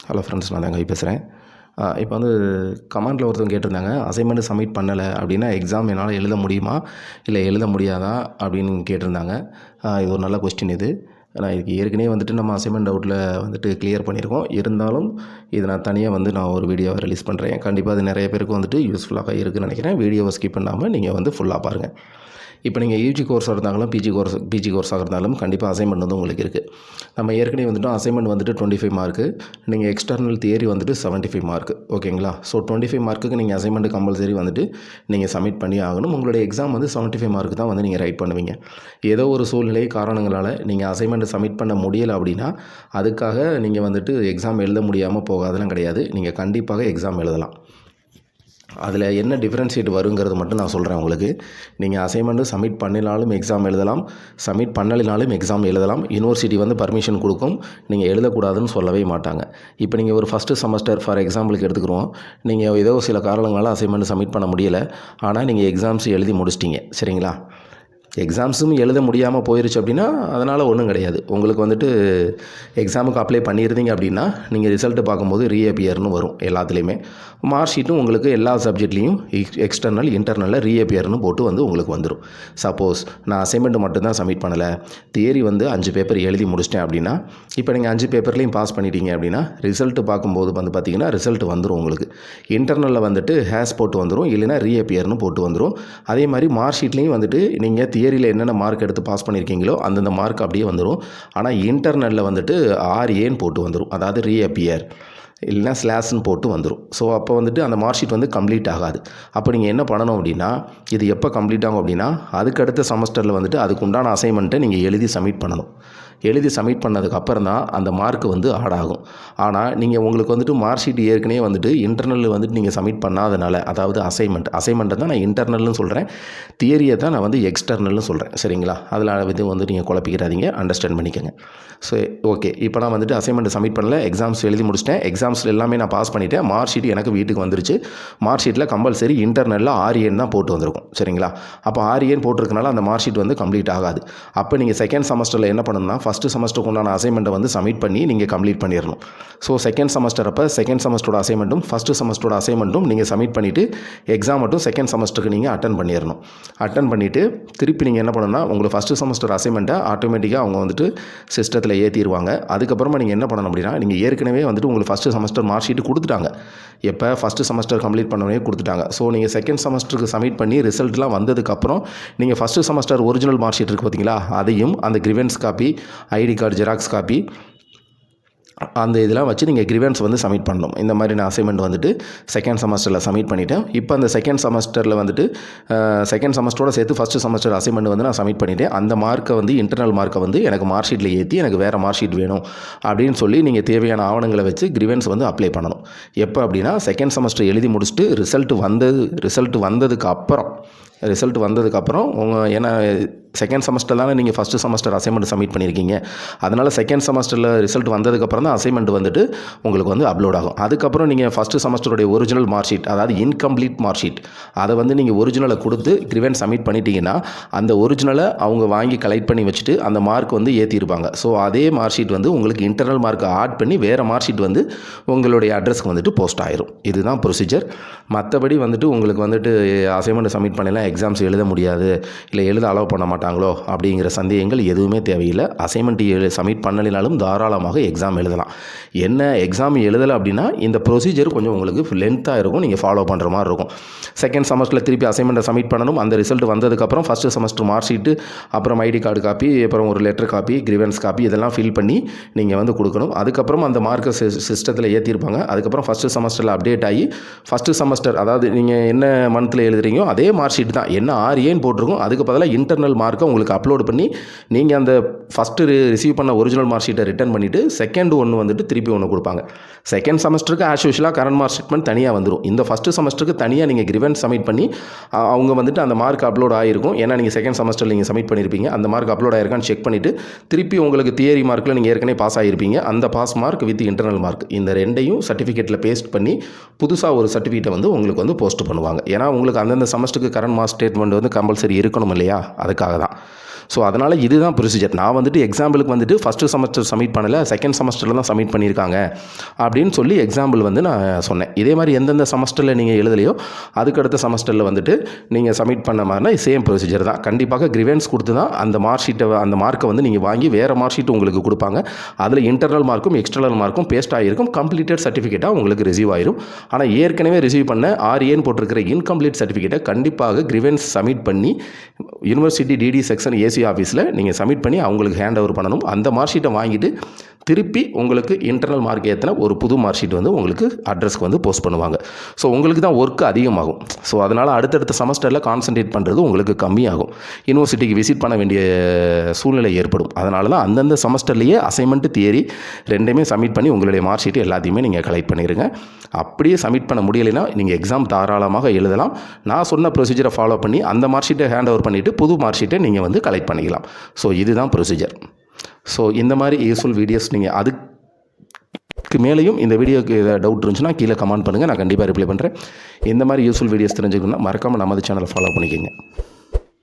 Hello friends, நான் தாங்க பேசுகிறேன். இப்போ வந்து கமெண்ட்டில் ஒருத்தவங்க கேட்டிருந்தாங்க, அசைன்மெண்ட் சப்மிட் பண்ணலை அப்படின்னா எக்ஸாம் என்னால் எழுத முடியுமா இல்லை எழுத முடியாதா அப்படின்னு கேட்டிருந்தாங்க. இது ஒரு நல்ல கொஸ்டின். நான் இதுக்கு ஏற்கனவே வந்துட்டு நம்ம அசைன்மெண்ட் டவுட்டில் வந்துட்டு கிளியர் பண்ணியிருக்கோம். இருந்தாலும் இது நான் தனியாக நான் ஒரு வீடியோவை ரிலீஸ் பண்ணுறேன். கண்டிப்பாக அது நிறைய பேருக்கு வந்துட்டு யூஸ்ஃபுல்லாக இருக்குதுன்னு நினைக்கிறேன். வீடியோவை ஸ்கிப் பண்ணாமல் நீங்கள் ஃபுல்லாக பாருங்கள். இப்போ நீங்கள் யூஜி கோர்ஸாக இருந்தாலும் பிஜி கோர்ஸாக இருந்தாலும் கண்டிப்பாக அசைன்மெண்ட் உங்களுக்கு இருக்குது. நம்ம ஏற்கனவே அசைன்மெண்ட் 25 மார்க்கு, நீங்கள் எக்ஸ்டர்னல் தியரி 75 மார்க்கு. ஓகேங்களா? ஸோ 25 மார்க்குக்கு நீங்கள் அசைன்மெண்ட் கம்பல்சரி நீங்கள் சப்மிட் பண்ணி ஆகணும். உங்களுடைய எக்ஸாம் 75 மார்க்கு தான் நீங்கள் ரைட் பண்ணுவீங்க. ஏதோ ஒரு சூழ்நிலை காரணங்களால் நீங்கள் அசைன்மெண்ட் சப்மிட் பண்ண முடியலை அப்படின்னா அதுக்காக நீங்கள் எக்ஸாம் எழுத முடியாமல் போகாதெல்லாம் கிடையாது. நீங்கள் கண்டிப்பாக எக்ஸாம் எழுதலாம். அதில் என்ன டிஃப்ரென்ஷியேட் வருங்கிறது மட்டும் நான் சொல்கிறேன் உங்களுக்கு. நீங்கள் அசைன்மெண்ட்டு சப்மிட் பண்ணினாலும் எக்ஸாம் எழுதலாம், சப்மிட் பண்ணலினாலும் எக்ஸாம் எழுதலாம். யூனிவர்சிட்டி பர்மிஷன் கொடுக்கும். நீங்கள் எழுதக்கூடாதுன்னு சொல்லவே மாட்டாங்க. இப்போ நீங்கள் ஒரு ஃபஸ்ட்டு செமஸ்டர் ஃபார் எக்ஸாம்பிளுக்கு எடுத்துக்கிறோம். நீங்கள் ஏதோ சில காரணங்களால் அசைன்மெண்ட் சப்மிட் பண்ண முடியலை, ஆனால் நீங்கள் எக்ஸாம்ஸ் எழுதி முடிச்சிட்டிங்க. சரிங்களா? எக்ஸாம்ஸும் எழுத முடியாமல் போயிருச்சு அப்படின்னா அதனால் ஒன்றும் கிடையாது. உங்களுக்கு எக்ஸாமுக்கு அப்ளை பண்ணியிருந்தீங்க அப்படின்னா நீங்கள் ரிசல்ட்டு பார்க்கும்போது ரீஅப்பியர்னு வரும். எல்லாத்துலேயுமே மார்க் ஷீட்டும் உங்களுக்கு எல்லா சப்ஜெக்ட்லேயும் எக்ஸ்டர்னல் இன்டர்னலில் ரீஅப்பியர்னு போட்டு உங்களுக்கு வந்துடும். சப்போஸ் நான் அசைன்மெண்ட் மட்டும்தான் சப்மிட் பண்ணலை, தியரி 5 பேப்பர் எழுதி முடிச்சிட்டேன் அப்படின்னா, இப்போ நீங்கள் 5 பேப்பர்லேயும் பாஸ் பண்ணிட்டீங்க அப்படின்னா ரிசல்ட்டு பார்க்கும்போது பார்த்தீங்கன்னா ரிசல்ட் வந்துடும். உங்களுக்கு இன்டர்னலில் ஹேஸ் போட்டு வந்துடும், இல்லைனா ரீஅப்பியர்னு போட்டு வந்துடும். அதே மாதிரி மார்க் ஷீட்லேயும் நீங்கள் தியரியில் என்னென்ன மார்க் எடுத்து பாஸ் பண்ணியிருக்கீங்களோ அந்தந்த மார்க் அப்படியே வந்துடும். ஆனால் இன்டர்னலில் ஆர்ஏன்னு போட்டு வந்துடும். அதாவது ரீஅப்பியர் இல்லைனா ஸ்லாஷ்னு போட்டு வந்துடும். ஸோ அப்போ அந்த மார்க் ஷீட் கம்ப்ளீட் ஆகாது. அப்போ நீங்கள் என்ன பண்ணணும் அப்படின்னா, இது எப்போ கம்ப்ளீட் ஆகும் அப்படின்னா அதுக்கடுத்த செமஸ்டரில் அதுக்கு உண்டான அசைன்மெண்ட்டை நீங்கள் எழுதி சப்மிட் பண்ணணும். எழுதி சப்மிட் பண்ணதுக்கப்புறம் தான் அந்த மார்க்கு ஆட் ஆகும். ஆனால் நீங்கள் உங்களுக்கு மார்க் ஷீட் ஏற்கனவே இன்டர்னல் நீங்கள் சப்மிட் பண்ணாதனால, அதாவது அசைன்மெண்ட்டை தான் நான் இன்டர்னல்னு சொல்கிறேன், தியரியை தான் நான் எக்ஸ்டர்னல்னு சொல்கிறேன். சரிங்களா? அதில் நீங்கள் குழப்பிக்கிறாதீங்க, அண்டர்ஸ்டாண்ட் பண்ணிக்கோங்க. ஸோ ஓகே, இப்போ நான் அசைன்மெண்ட் சப்மிட் பண்ணல, எக்ஸாம்ஸ் எழுதி முடிச்சிட்டேன், எக்ஸாம்ஸில் எல்லாமே நான் பாஸ் பண்ணிவிட்டேன், மார்க் ஷீட் எனக்கு வீட்டுக்கு வந்துருச்சு. மார்க் ஷீட்டில் கம்பல்சரி இன்டர்னலில் ஆர்ஏன்னு தான் போட்டு வந்திருக்கும். சரிங்களா? அப்போ ஆர்ஏன்னு போட்டிருக்கனால அந்த மார்க் ஷீட் கம்ப்ளீட் ஆகாது. அப்போ நீங்கள் செகண்ட் செமஸ்டரில் என்ன பண்ணணும்னா, ஃபஸ்ட்டு செமஸ்டருக்கு உண்டான அசைன்மெண்ட்டை சப்மிட் பண்ணி நீங்கள் கம்ப்ளீட் பண்ணிடணும். ஸோ செகண்ட் செமஸ்டர் அப்போ செகண்ட் செமஸ்டரோட அசைன்மெண்ட்டும் ஃபஸ்ட்டு செமஸ்டரோட அசைன்மெண்ட்டும் நீங்கள் சப்மிட் பண்ணிவிட்டு எக்ஸாம் மட்டும் செகண்ட் செமஸ்டருக்கு நீங்கள் அட்டன் பண்ணிடணும். அட்டன் பண்ணிவிட்டு திருப்பி நீங்கள் என்ன பண்ணணும்னா, உங்களுக்கு ஃபஸ்ட்டு செமஸ்டர் அசைன்மெண்ட்டை ஆட்டோமேட்டிக்காக அவங்க சிஸ்டத்தில் ஏற்றிடுவாங்க. அதுக்கப்புறமா நீங்கள் என்ன பண்ணணும் அப்படின்னா, நீங்கள் ஏற்கனவே உங்களுக்கு ஃபஸ்ட்டு செமஸ்டர் மார்க் ஷீட்டு கொடுத்துட்டாங்க. எப்போ ஃபஸ்ட்டு செமஸ்டர் கம்ப்ளீட் பண்ணவே கொடுத்துட்டாங்க. ஸோ நீங்கள் செகண்ட் செமஸ்டருக்கு சப்மிட் பண்ணி ரிசல்ட்லாம் வந்ததுக்கப்புறம் நீங்கள் first semester original mark sheet இருக்குது பார்த்தீங்களா, அதையும் அந்த grievance copy, ID card xerox copy, அந்த இதெல்லாம் வச்சு நீங்கள் கிரிவென்ஸ் சப்மிட் பண்ணணும். இந்த மாதிரி நான் அசைன்மெண்ட் செகண்ட் செமஸ்டரில் சப்மிட் பண்ணிவிட்டேன். இப்போ அந்த செகண்ட் செமஸ்டரில் செகண்ட் செமஸ்டரோட சேர்த்து ஃபஸ்ட்டு செமஸ்டர் அசைன்மெண்ட் நான் சப்மிட் பண்ணிவிட்டேன். அந்த மார்க்கை இன்டர்னல் மார்க்கை எனக்கு மார்க் ஷீட்டில் ஏற்றி எனக்கு வேறு மார்க் ஷீட் வேணும் அப்படின்னு சொல்லி நீங்கள் தேவையான ஆவணங்களை வச்சு கிரிவென்ஸ் அப்ளை பண்ணணும். எப்போ அப்படின்னா, செகண்ட் செமஸ்டர் எழுதி முடிச்சுட்டு ரிசல்ட் வந்ததுக்கப்புறம் உங்கள் ஏன்னா செகண்ட் செமஸ்டர் தானே நீங்கள் ஃபஸ்ட்டு செமஸ்டர் அசைன்மெண்ட் சப்மிட் பண்ணியிருக்கீங்க. அதனால் செகண்ட் செமஸ்டரில் ரிசல்ட் வந்ததுக்கப்புறம் தான் அசைன்மெண்ட் உங்களுக்கு அப்லோட் ஆகும். அதுக்கப்புறம் நீங்கள் ஃபஸ்ட்டு செமஸ்டருடைய ஒரிஜினல் மார்க் ஷீட், அதாவது இன்கம்ப்ளீட் மார்க் ஷீட், அதை நீங்கள் ஒரிஜினலை கொடுத்து கிரிவென்ஸ் சப்மிட் பண்ணிட்டீங்கன்னா அந்த ஒரிஜினலை அவங்க வாங்கி கலெக்ட் பண்ணி வச்சுட்டு அந்த மார்க் ஏற்றிருப்பாங்க. ஸோ அதே மார்க் ஷீட் உங்களுக்கு இன்டர்னல் மார்க்கை ஆட் பண்ணி வேறு மார்க் ஷீட் உங்களுடைய அட்ரஸ்க்கு போஸ்ட் ஆயிரும். இதுதான் ப்ரொசீஜர். மற்றபடி உங்களுக்கு அசைன்மெண்ட் சப்மிட் பண்ணலாம், எக்ஸாம்ஸ் எழுத முடியாது, இல்லை எழுத அலோவ் பண்ண மாட்டாங்களோ அப்படிங்கிற சந்தேகங்கள் எதுவுமே தேவையில்லை. அசைன்மெண்ட் சப்மிட் பண்ணலினாலும் தாராளமாக எக்ஸாம் எழுதலாம். என்ன எக்ஸாம் எழுதலை அப்படின்னா இந்த ப்ரொசீஜர் கொஞ்சம் உங்களுக்கு லென்த்தாக இருக்கும், நீங்கள் ஃபாலோ பண்ணுற மாதிரி இருக்கும். செகண்ட் செமஸ்டரில் திருப்பி அசைன்மெண்ட்டை சப்மிட் பண்ணணும். அந்த ரிசல்ட் வந்ததுக்கப்புறம் ஃபஸ்ட்டு செமஸ்டர் மார்க் ஷீட்டு, அப்புறம் ஐடி கார்டு காப்பி, அப்புறம் ஒரு லெட்டர் காப்பி, கிரிவென்ஸ் காப்பி, இதெல்லாம் ஃபில் பண்ணி நீங்கள் கொடுக்கணும். அதுக்கப்புறம் அந்த மார்க்கை சிஸ்டத்தில் ஏற்றிருப்பாங்க. அதுக்கப்புறம் ஃபஸ்ட்டு செமஸ்டரில் அப்டேட் ஆகி ஃபஸ்ட்டு செமஸ்டர், அதாவது நீங்கள் என்ன மந்த்தில் எழுதுறீங்களோ அதே மார்க் ஷீட் தான், என்ன ஆர்ஏன்னு போட்டிருக்கும், அதுக்கு பதிலாக இன்டர்னல் மார்க்கை உங்களுக்கு அப்லோட் பண்ணி நீங்கள் அந்த ஃபஸ்ட்டு ரிசீவ் பண்ண ஒரிஜினல் மார்க் ஷீட்டை ரிட்டர்ன் பண்ணிவிட்டு செகண்ட் ஒன்று திருப்பி ஒன்று கொடுப்பாங்க. செகண்ட் செமஸ்டருக்கு ஆஸ் யூஷுவலாக கரண்ட் மார்க் ஸ்டேட்மெண்ட் தனியாக வந்துடும். இந்த ஃபஸ்ட்டு செமஸ்டருக்கு தனியாக நீங்கள் கிரிவென்ஸ் சப்மிட் பண்ணி அவங்க அந்த மார்க் அப்லோட் ஆகிருக்கும். ஏன்னா நீங்கள் செகண்ட் செமஸ்டரில் நீங்கள் சப்மிட் பண்ணியிருப்பீங்க, அந்த மார்க் அப்லோட் ஆகிருக்கான்னு செக் பண்ணிவிட்டு திருப்பி உங்களுக்கு தியரி மார்க்கில் நீங்கள் ஏற்கனவே பாஸ் ஆகிருப்பீங்க, அந்த pass mark with internal mark இந்த ரெண்டையும் சர்டிஃபிகேட்டில் பேஸ்ட் பண்ணி புதுசாக ஒரு சர்டிஃபிகேட்டை உங்களுக்கு போஸ்ட் பண்ணுவாங்க. ஏன்னா உங்களுக்கு அந்தந்த செமஸ்டருக்கு கரண்ட் மார்க் ஸ்டேட்மெண்ட் கம்பல்சரி இருக்கணும் இல்லையா, அதுக்காக தான். ஸோ அதனால் இதுதான் ப்ரொசீஜர். நான் வந்துட்டு எக்ஸாம்பிளுக்கு வந்துட்டு ஃபஸ்ட்டு செமஸ்டர் சப்மிட் பண்ணலை, செகண்ட் செமஸ்டரில் தான் சப்மிட் பண்ணியிருக்காங்க அப்படின்னு சொல்லி எக்ஸாம்பிள் வந்து நான் சொன்னேன். இதே மாதிரி எந்தெந்த செமஸ்டரில் நீங்கள் எழுதலையோ அதுக்கடுத்த செமஸ்டரில் வந்துட்டு நீங்கள் சப்மிட் பண்ண மாதிரினா சேம் ப்ரொசீஜர் தான். கண்டிப்பாக கிரிவென்ஸ் கொடுத்து தான் அந்த மார்க்கை வந்து நீங்கள் வாங்கி வேறு மார்க் ஷீட் உங்களுக்கு கொடுப்பாங்க. அதில் இன்டர்னல் மார்க்கும் எக்ஸ்டர்னல் மார்க்கும் பேஸ்ட் ஆகிருக்கும். கம்ப்ளீட்டட் சர்டிஃபிகேட்டாக உங்களுக்கு ரிசீவ் ஆயிரும். ஆனால் ஏற்கனவே ரிசீவ் பண்ண RAன்னு போட்டிருக்கிற இன்கம்ப்ளீட் சர்டிஃபிகேட்டை கண்டிப்பாக கிரிவென்ஸ் சப்மிட் பண்ணி யூனிவர்சிட்டி DD செக்ஷன் AC ஆஃபீஸில் நீங்கள் சப்மிட் பண்ணி அவங்களுக்கு ஹேண்ட் ஓவர் பண்ணணும். அந்த மார்க் ஷீட்டை வாங்கிட்டு திருப்பி உங்களுக்கு இன்டர்னல் மார்க் ஏற்றின ஒரு புது மார்க் ஷீட் வந்து உங்களுக்கு அட்ரஸ்க்கு வந்து போஸ்ட் பண்ணுவாங்க. ஸோ உங்களுக்கு தான் ஒர்க்கு அதிகமாகும். ஸோ அதனால் அடுத்தடுத்த செமஸ்டரில் கான்சன்ட்ரேட் பண்ணுறது உங்களுக்கு கம்மியாகும். யூனிவர்சிட்டிக்கு விசிட் பண்ண வேண்டிய சூழ்நிலை ஏற்படும். அதனால தான் அந்தந்த செமஸ்டர்லேயே அசைன்மெண்ட் தியரி ரெண்டையுமே சப்மிட் பண்ணி உங்களுடைய மார்க் ஷீட் எல்லாத்தையுமே நீங்கள் கலெக்ட் பண்ணிடுங்க. அப்படியே சப்மிட் பண்ண முடியலைன்னா நீங்கள் எக்ஸாம் தாராளமாக எழுதலாம். நான் சொன்ன ப்ரொசீஜரை ஃபாலோ பண்ணி அந்த மார்க் ஷீட்டை ஹேண்ட் ஓவர் பண்ணிவிட்டு புது மார்க் ஷீட்டை நீங்கள் வந்து கலெக்ட் பண்ணிக்கலாம். ஸோ இதுதான் ப்ரொசீஜர். ஸோ இந்த மாதிரி யூஸ்ஃபுல் வீடியோஸ் நீங்கள் அதுக்கு மேலேயும் இந்த வீடியோக்கு ஏதாவது டவுட் இருந்துச்சுன்னா கீழே கமெண்ட் பண்ணுங்கள், நான் கண்டிப்பாக ரிப்ளை பண்ணுறேன். இந்த மாதிரி யூஸ்ஃபுல் வீடியோஸ் தெரிஞ்சுக்கணுன்னா மறக்காமல் நமது சேனலை ஃபாலோ பண்ணிக்கோங்க.